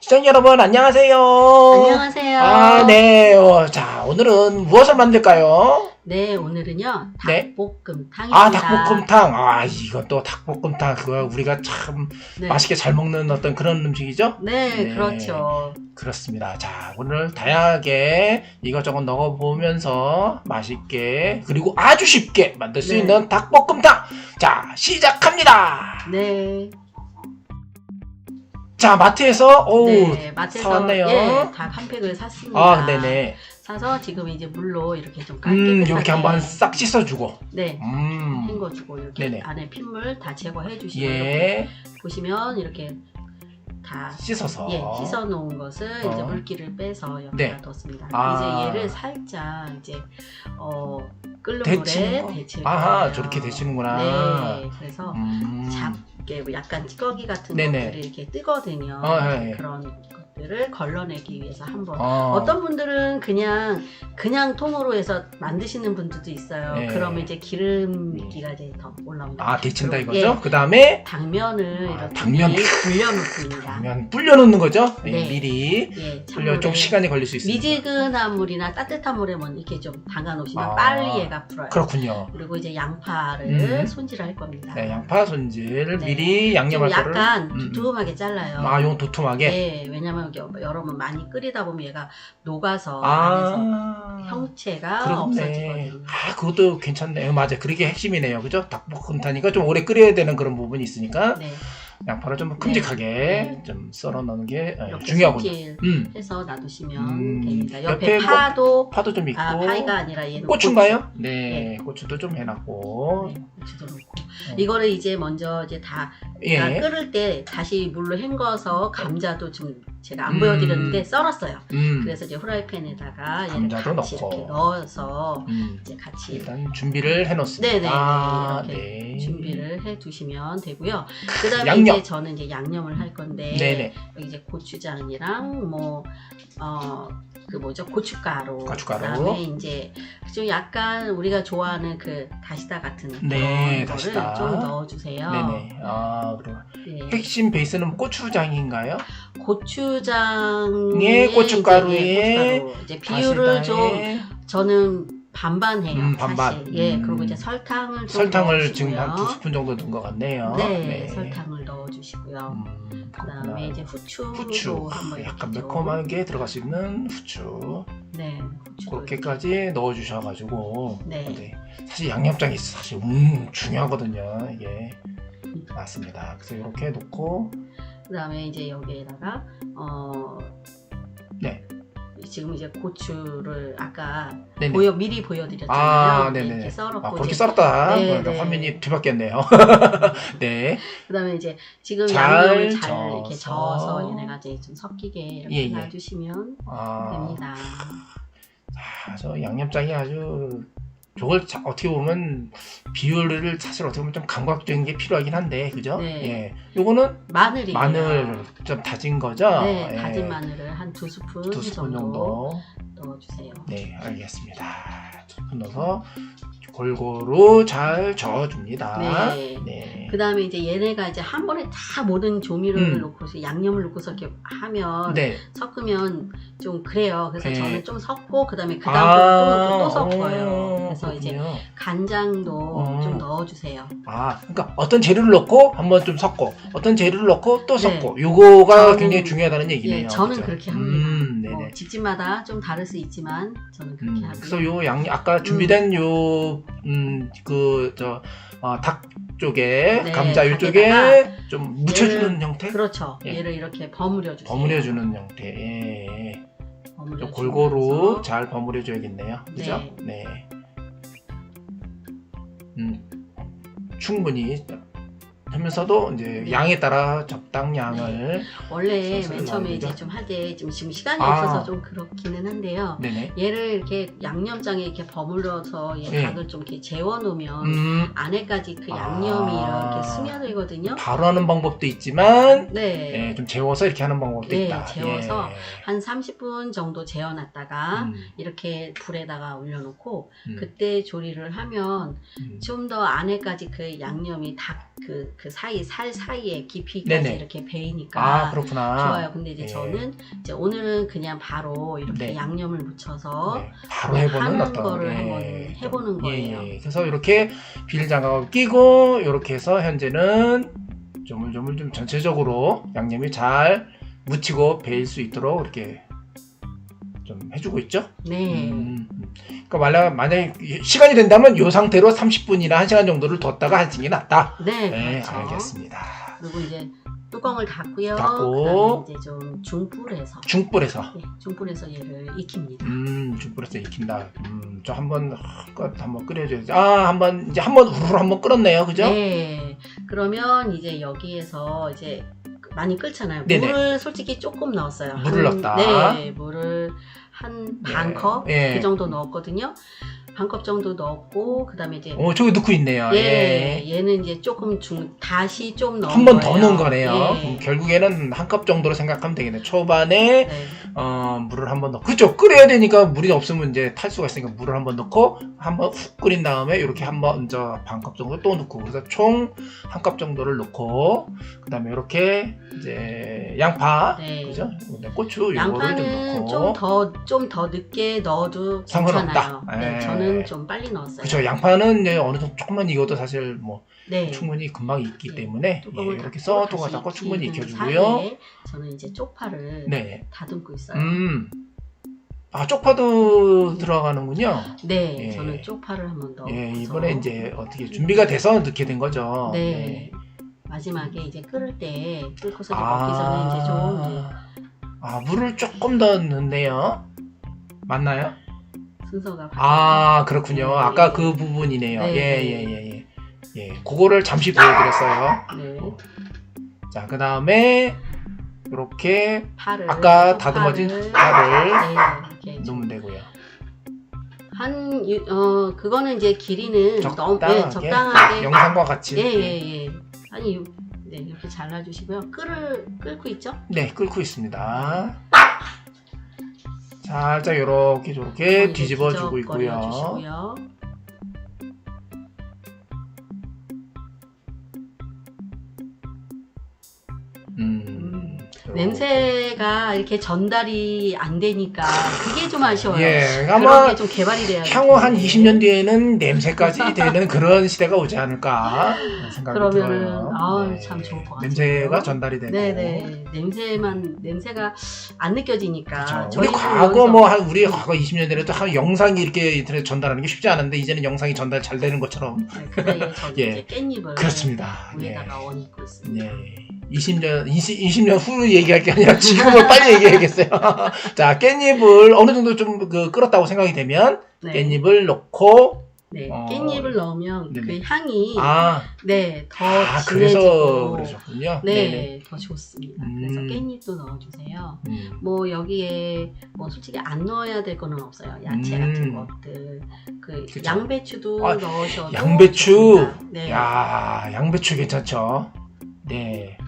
시청자 여러분 안녕하세요. 안녕하세요. 네. 자, 오늘은 무엇을 만들까요? 네, 오늘은요 네. 닭볶음탕입니다. 닭볶음탕. 이건 또 닭볶음탕 그거 우리가 참 네. 맛있게 잘 먹는 어떤 그런 음식이죠? 네, 그렇죠. 그렇습니다. 자, 오늘 다양하게 이것저것 넣어보면서 맛있게 그리고 아주 쉽게 만들 수 네. 있는 닭볶음탕. 자, 시작합니다. 네. 자, 마트에서 네, 마트에서 사왔네요. 닭 한 팩을 샀습니다. 네네. 사서 지금 이제 물로 이렇게 좀 깔끔하게 이렇게 한번 싹 씻어주고. 네. 음. 헹궈주고 이렇게 네네. 안에 핏물 다 제거해 주시고 예. 이렇게 보시면 이렇게 다 씻어서. 씻어 놓은 것을 이제 물기를 빼서 여기다 네. 뒀습니다. 아. 이제 얘를 살짝 이제 끓는 데치는 거? 물에 데칠 아하, 거예요. 저렇게 데치는구나. 네, 그래서 작게 뭐 약간 찌꺼기 같은 네네. 것들이 이렇게 뜨거든요. 네. 그런 것들을 걸러내기 위해서 한번 어떤 분들은 그냥 통으로 해서 만드시는 분들도 있어요. 네. 그러면 이제 기름기가 이제 더 올라옵니다. 데친다 그리고, 이거죠? 예, 그 다음에 당면을 이렇게 당면. 불려놓습니다. 당면 불려놓는 거죠? 네. 미리. 예, 불려 좀 시간이 걸릴 수 있습니다. 미지근한 물이나 따뜻한 물에 먼저 이렇게 좀 담가 놓으시면 아, 빨리 얘가 불어요. 그렇군요. 그리고 이제 양파를 손질할 겁니다. 네, 양파 손질 네. 미리 좀 양념할 거를. 약간 두툼하게 잘라요. 용 두툼하게. 네, 왜냐면 여러분 많이 끓이다 보면 얘가 녹아서 안에서 형체가 그렇네. 없어지거든요. 그것도 괜찮네요. 맞아요. 그게 핵심이네요. 그죠? 닭볶음탕이니까 좀 오래 끓여야 되는 그런 부분이 있으니까 네, 양파를 좀 큼직하게 좀 썰어 넣는 게 이렇게 중요하군요. 손질해서 놔두시면 됩니다. 옆에 옆에 파도 파도 좀 있고. 파이가 아니라 얘는 고추인가요? 고추. 네, 고추도 좀 해놨고. 네, 고추도 넣고 이거를 이제 먼저 이제 다 예. 끓을 때 다시 물로 헹궈서 감자도 좀 제가 안 보여드렸는데 썰었어요. 그래서 이제 후라이팬에다가 얘를 감자도 같이 넣고. 이렇게 넣어서 이제 같이 일단 준비를 해놓습니다. 네네 이렇게 네. 준비를 해 두시면 되고요. 그다음에 양념. 이제 저는 이제 양념을 할 건데 네네. 여기 이제 고추장이랑 그 뭐죠 고춧가루. 고춧가루. 그다음에 이제 좀 약간 우리가 좋아하는 그 다시다 같은 네, 그런 다시다. 거를 좀 넣어주세요. 네네. 그럼 네. 핵심 베이스는 고추장인가요? 고추장에 고춧가루에 이제 비율을 좀 다시다에 저는 반반 해요. 반반. 사실. 예, 그리고 이제 설탕을 좀 설탕을 지금 한 넣어주시고요. 2스푼 정도 넣은 것 같네요. 네, 설탕을 넣어주시고요. 그렇구나. 그다음에 이제 후추도 후추. 한번 약간 이렇게 좀. 매콤하게 들어갈 수 있는 후추. 네, 후추도 그렇게까지 넣어주셔가지고. 네. 사실 양념장이 사실 중요하거든요. 이게. 맞습니다. 그래서 이렇게 놓고. 그다음에 이제 여기에다가 네. 지금 이제 고추를 아까 네네. 미리 보여드렸잖아요. 네네. 이렇게 썰었고 그렇게 이제 썰었다. 네, 네. 화면이 뒤바뀌었네요. 네. 그다음에 이제 지금 잘 양념을 잘 이렇게 저어서. 저어서 얘네가 이제 좀 섞이게 이렇게 예, 예. 놔주시면 됩니다. 저 양념장이 아주 저걸 어떻게 보면 비율을 사실 어떻게 보면 좀 감각적인 게 필요하긴 한데 그죠? 네. 예. 요거는 마늘이에요. 마늘 좀 다진 거죠? 네, 예. 다진 마늘을 한 2스푼 2스푼 정도. 넣어주세요. 네, 알겠습니다. 2스푼 넣어서 골고루 잘 저어줍니다. 네. 네. 그 다음에 이제 얘네가 이제 한 번에 다 모든 조미료를 넣고서 양념을 넣고서 이렇게 하면 네. 섞으면 좀 그래요. 그래서 네. 저는 좀 섞고 그 다음에 그 다음 또 섞어요. 그래서 그렇군요. 이제 간장도 좀 넣어주세요. 그러니까 어떤 재료를 넣고 한번 좀 섞고 어떤 재료를 넣고 또 네. 섞고 요거가 저는- 굉장히 중요하다는 얘기네요. 예, 저는 그죠? 그렇게 합니다. 네네. 집집마다 좀 다를 수 있지만 저는 그렇게 하고요. 그래서 요 아까 준비된 닭 쪽에 네, 감자 닭에다가 이쪽에 좀 묻혀주는 형태? 그렇죠. 예. 얘를 이렇게 버무려 주세요. 버무려주는 형태. 예. 버무려 좀 골고루 주면서. 잘 버무려줘야겠네요. 그죠? 네. 충분히 하면서도 이제 양에 따라 적당량을 원래 소스를 맨 처음에 넣어야 이제 되죠? 좀 할 때 지금 시간이 없어서 좀 그렇기는 한데요. 네네. 얘를 이렇게 양념장에 이렇게 버물러서 네. 닭을 좀 이렇게 재워 놓으면 안에까지 그 양념이 이렇게 스며들거든요. 바로 하는 방법도 있지만 네. 좀 재워서 이렇게 하는 방법도 네, 있다. 재워서 예. 한 30분 정도 재워놨다가 이렇게 불에다가 올려놓고 그때 조리를 하면 좀 더 안에까지 그 양념이 닭 그 그 살 사이에 깊이까지 네네. 이렇게 배이니까 아, 그렇구나. 좋아요. 근데 이제 예. 저는 이제 오늘은 그냥 바로 이렇게 네. 양념을 묻혀서 네, 바로 해보는 하는 어떤 거를 예, 한번 해보는 좀, 거예요. 예. 그래서 이렇게 비닐 장갑을 끼고 이렇게 해서 현재는 조물조물 좀 전체적으로 양념이 잘 묻히고 배일 수 있도록 이렇게 좀 해주고 있죠. 네. 그러니까 만약에 시간이 된다면 이 상태로 30분이나 1시간 정도를 뒀다가 하시는 게 낫다. 네, 네, 그렇죠. 알겠습니다. 그리고 이제 뚜껑을 닫고요. 닫고. 그다음에 이제 좀 중불에서 중불에서. 네, 중불에서 얘를 익힙니다. 중불에서 익힌다. 저 한번 끓여줘야지. 아, 한번 우르르 한번 끓었네요, 그죠? 네. 그러면 이제 여기에서 이제 많이 끓잖아요. 네네. 물을 솔직히 조금 넣었어요. 물을 넣었다. 네, 물을 한 네. 반 컵 예. 그 정도 넣었거든요. 반 컵 정도 넣었고 그다음에 이제 저기 넣고 있네요. 예, 얘는 이제 조금 다시 좀 넣은 한 번 더 거예요. 넣은 거네요. 예. 그럼 결국에는 한 컵 정도로 생각하면 되겠네. 초반에 네. 물을 한 번 넣고, 그렇죠. 끓여야 되니까 물이 없으면 이제 탈 수가 있으니까 물을 한 번 넣고 한 번 훅 끓인 다음에 이렇게 한 번 반 컵 정도 또 넣고, 그래서 총 한 컵 정도를 넣고, 그다음에 이렇게 이제 양파, 네. 그죠? 고추 요거를 좀 양파는 넣고. 좀 더 늦게 넣어도 상관없다. 괜찮아요. 네, 예. 저는 좀 빨리 넣었어요. 그렇죠. 양파는 이제 어느 정도 조금만 익어도 사실 뭐 네. 충분히 금방 익기 네. 때문에 뚜껑을 이렇게 닫고 써두고 다시 닫고 충분히 익히는 익혀주고요. 사이에 저는 이제 쪽파를 네. 다듬고 있어요. 아, 쪽파도 들어가는군요. 네, 예. 저는 쪽파를 한번 넣어서 예, 이번에 이제 어떻게 준비가 돼서 넣게 된 거죠. 네. 마지막에 이제 끓을 때 끓고서 이제 먹기 전에 이제 좀 물을 조금 더 넣네요. 맞나요? 순서가 아, 그렇군요. 네. 아까 그 부분이네요. 네. 예, 그거를 잠시 보여드렸어요. 네. 자, 그 다음에 이렇게 파를 아까 쪽파를, 다듬어진 파를 네, 이렇게 넣으면 되고요. 그거는 이제 길이는 적당하게, 적당하게 영상과 같이. 예. 아니 네, 이렇게 잘라주시고요. 끓고 있죠? 네, 끓고 있습니다. 살짝 요렇게 뒤집어주고 있고요. 주시고요. 냄새가 이렇게 전달이 안 되니까 그게 좀 아쉬워요. 예, 그런 아마 게 좀 개발이 돼야 향후 한 20년 뒤에는 냄새까지 되는 그런 시대가 오지 않을까 생각이 그러면은 들어요. 참 좋을 것 같아요. 냄새가 전달이 되고. 네네. 냄새가 안 느껴지니까. 그렇죠. 저희도 우리 과거 20년 전에도 한 영상이 이렇게 인터넷 전달하는 게 쉽지 않은데 이제는 영상이 전달 잘 되는 것처럼. 그 사이에 저기 예. 이제 깻잎을 그렇습니다. 위에다가 얹고 있습니다. 예. 20년 후 얘기할 게 아니라 지금은 빨리 얘기해야겠어요. 자, 깻잎을 어느 정도 좀 끓었다고 생각이 되면 네. 깻잎을 넣고. 네, 깻잎을 넣으면 네네. 그 향이 더 그래서 진해지고 그러셨군요. 네, 더 좋습니다. 그래서 음. 깻잎도 넣어주세요. 뭐 여기에 뭐 솔직히 안 넣어야 될 거는 없어요. 야채 같은 것들, 그쵸. 양배추도 넣으셔도 양배추. 좋습니다. 네. 야, 양배추 괜찮죠. 네.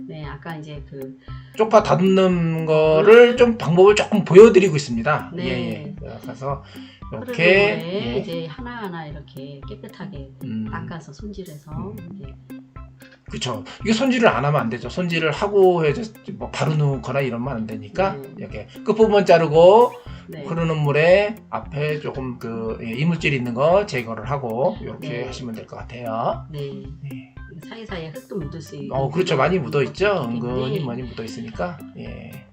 네, 아까 이제 쪽파 다듬는 거를 좀 방법을 조금 보여드리고 있습니다. 네. 예. 그래서 흐르는 이렇게 물에 이제 하나하나 이렇게 깨끗하게 닦아서 손질해서 이제 그렇죠. 이게 손질을 안 하면 안 되죠. 손질을 하고 해서 뭐 바로 넣거나 이러면 안 되니까 이렇게 끝부분 자르고 네. 흐르는 물에 앞에 조금 이물질 있는 거 제거를 하고 이렇게 네. 하시면 될 것 같아요. 네. 네. 사이사이에 흙도 묻을 수 있고. 그렇죠. 많이 묻어 있죠. 은근히 많이 묻어 있으니까. 예.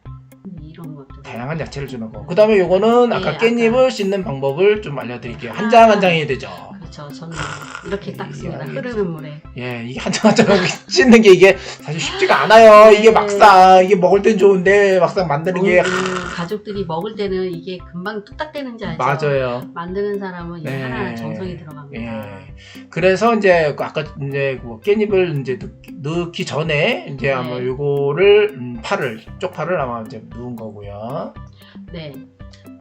이런 것들. 다양한 야채를 주는 거. 그다음에 요거는 아까 깻잎을 씻는 방법을 좀 알려드릴게요. 한 장 한 장이 되죠. 그렇죠. 저는 이렇게 닦습니다. 흐르는 물에. 예, 이게 한 장 한 장 씻는 게 이게 사실 쉽지가 않아요. 네. 이게 막상 이게 먹을 땐 좋은데 막상 만드는 게 가족들이 먹을 때는 이게 금방 뚝딱대는지 알죠? 맞아요. 만드는 사람은 이게 네. 하나 정성이 들어갑니다. 예. 그래서 이제 아까 이제 깻잎을 이제 넣기 전에 이제 아마 요거를 쪽파를 아마 이제 넣은 거고요. 네.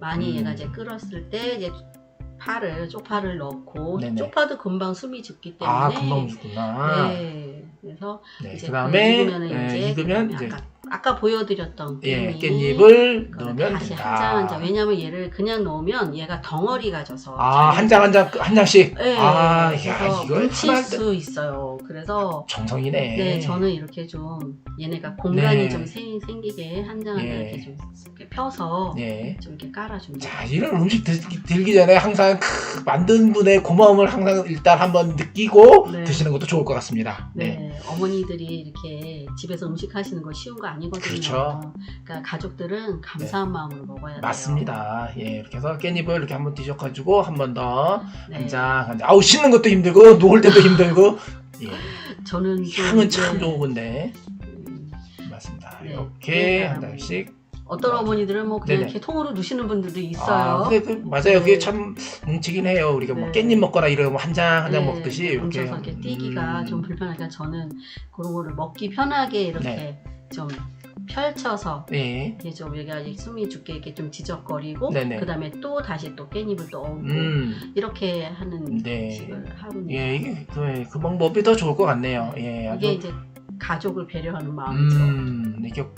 많이 얘가 이제 끓었을 때 이제 쪽파를 넣고 네네. 쪽파도 금방 숨이 죽기 때문에 금방 죽구나. 네. 그래서 네. 이제 그다음에 익으면 이제 익으면 이제 아까 아까 보여드렸던 예, 깻잎 깻잎을 그걸 넣으면 다시 된다. 한 장 한 장. 왜냐면 얘를 그냥 넣으면 얘가 덩어리가 져서 아, 잘- 한 장 한 장씩. 네, 아, 야, 그래서 이거 뭉칠 하나 수 있어요. 그래서 정성이네. 네, 저는 이렇게 좀 얘네가 공간이 네. 좀 생기게 한 장 한 장 예. 이렇게 좀 이렇게 펴서 예. 좀 이렇게 깔아줍니다. 자, 이런 음식 들기 전에 항상 만든 분의 고마움을 항상 일단 한번 느끼고 네. 드시는 것도 좋을 것 같습니다. 네, 어머니들이 이렇게 집에서 음식 하시는 거 쉬운 거 아니거든요. 그렇죠. 그러니까 가족들은 감사한 마음으로 먹어야 돼요. 맞습니다. 예, 이렇게 해서 깻잎을 이렇게 한번 뒤져가지고 한 번 더 네. 한 장. 아우, 씻는 것도 힘들고 놓을 때도 힘들고. 예, 저는 좀 향은 참 네, 좋은 건데. 음, 맞습니다. 네. 이렇게 한 네. 장씩. 어떤 어머니들은 뭐 그냥 네네. 이렇게 통으로 넣으시는 분들도 있어요. 아, 맞아요. 그게 네. 참 뭉치긴 해요. 우리가 뭐 네. 깻잎 먹거나 이러면 한 장 한 장 네, 먹듯이 이렇게. 뭉쳐서 이렇게 띄기가 좀 불편하니까 저는 그런 거를 먹기 편하게 이렇게 네. 좀 펼쳐서 예. 이게 좀 여기가 숨이 죽게 이렇게 좀 지적거리고 네네. 그다음에 또 다시 또 깻잎을 또 얹고 네. 이렇게 하는 식을 하루는 예, 이게 그 방법이 더 좋을 것 같네요. 예, 이게 아주. 이제 가족을 배려하는 마음이죠. 이렇게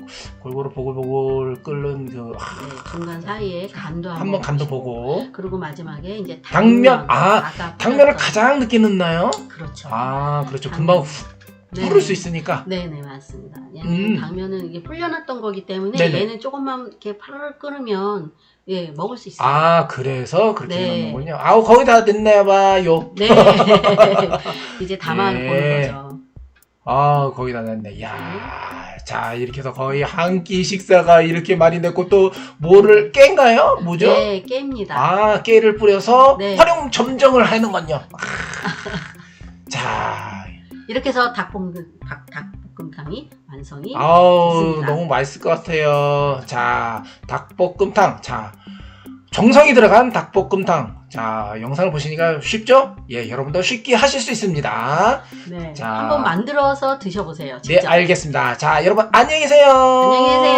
골고루 보글보글 끓는 그 네, 중간 사이에 간도 한번 간도 보고. 그리고 마지막에 이제 당면, 아까 당면을 뿌렸던- 가장 늦게 넣나요? 그렇죠. 아, 그렇죠. 당면. 금방 네. 부를 수 있으니까. 네네 맞습니다. 얘는 음. 당면은 이게 불려놨던 거기 때문에 네네. 얘는 조금만 이렇게 파르르 끓으면 예 먹을 수 있어요. 아, 그래서 그렇게 네. 넣는군요. 아우, 거의 다 됐나 봐요. 네 이제 담아 예. 보는 거죠. 아, 거의 다 됐네. 야, 자, 이렇게 해서 거의 한 끼 식사가 이렇게 많이 됐고, 또 뭐를 깬가요? 뭐죠? 네 깹니다. 아, 깨를 뿌려서 네. 활용 점정을 하는군요. 자, 이렇게 해서 닭볶음탕이 완성이 아우, 됐습니다. 너무 맛있을 것 같아요. 자, 닭볶음탕. 자, 정성이 들어간 닭볶음탕. 자, 영상을 보시니까 쉽죠? 예, 여러분도 쉽게 하실 수 있습니다. 네 자. 한번 만들어서 드셔보세요. 네, 직접. 알겠습니다. 자, 여러분 안녕히 계세요. 안녕히 계세요.